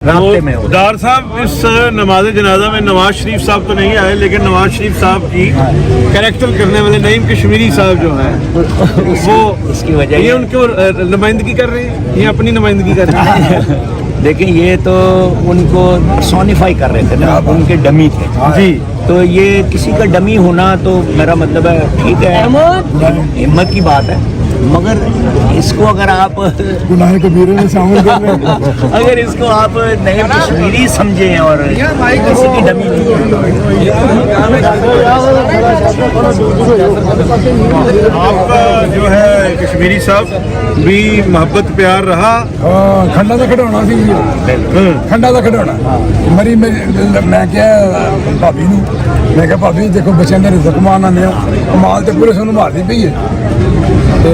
रास्ते में हो। डार साहब इस नमाज जनाजा में नवाज शरीफ साहब तो नहीं आए, लेकिन नवाज शरीफ साहब की कैरेक्टर करने वाले नईम कश्मीरी साहब जो हैं वो इसकी वजह ये उनको नुमाइंदगी कर रहे हैं, ये अपनी नुमाइंदगी कर रहे हैं। देखिए ये तो उनको पर्सोनिफाई कर रहे थे ना, उनके डमी थे जी। तो ये किसी का डमी होना तो मेरा मतलब है ठीक है, हिम्मत की बात है, मगर इसको अगर आप गुनाह कबीरे में शामिल कर रहे हैं। अगर इसको आप नए कश्मीरी समझें और किसी की डमी नहीं आपका जो है कश्मीरी साहब भी मोहब्बत प्यार रहा। खंडा का खिडौना सी खंडा का खिडौना मरी मैं क्या भाभी नूं मैं क्या भाभी देखो बच्चों का रिजक माना ने माल तो पूरे सोनू मारती पई है ਤੇ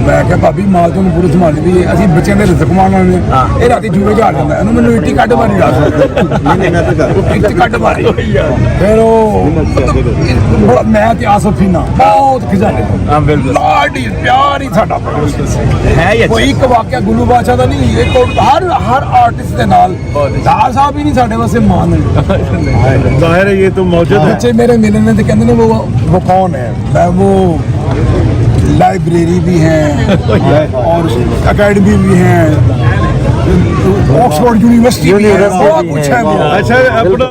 ਮੈਂ ਕਿਹਾ ਭਾਬੀ ਮਾਲ ਤੋਂ ਪੂਰੀ ਸੰਭਾਲੀ ਵੀ ਅਸੀਂ ਬੱਚਿਆਂ ਦੇ ਰਿਜ਼ਕ ਮਾਣਾਂ ਨੇ ਇਹ ਰਾਤੀ ਜੂਏ ਝਾੜ ਜਾਂਦਾ ਇਹਨੂੰ ਮੈਨੂੰ ਇੱਟੀ ਕੱਢ ਮਾਰੀ ਰਾਤ ਇੱਟੀ ਕੱਢ ਮਾਰੀ ਫਿਰ ਉਹ ਬੜਾ ਮੈਂ ਤੇ ਆਸਫੀਨਾ ਬਹੁਤ ਖਿਜਾਲੇ ਹਾਂ ਬਿਲਕੁਲ ਲਾਡੀ ਪਿਆਰ ਹੀ ਸਾਡਾ ਹੈ ਹੀ ਕੋਈ ਇੱਕ ਵਾਕਿਆ ਗੁੱਲੂ ਬਾਦਸ਼ਾਹ ਦਾ ਨਹੀਂ, ਇੱਕ ਹਰ ਆਰਟਿਸਟ ਦੇ ਨਾਲ ਦਾਰ ਸਾਹਿਬ ਹੀ ਨਹੀਂ ਸਾਡੇ ਵਾਸਤੇ ਮਾਨ ਹੈ। ਜ਼ਾहिर है ये तो मौजूद है। बच्चे मेरे मिलने ने तो कहते हैं वो कौन है, मैं वो लाइब्रेरी भी हैं और अकेडमी भी हैं, ऑक्सफोर्ड यूनिवर्सिटी भी है, बहुत कुछ है वो। अच्छा अपना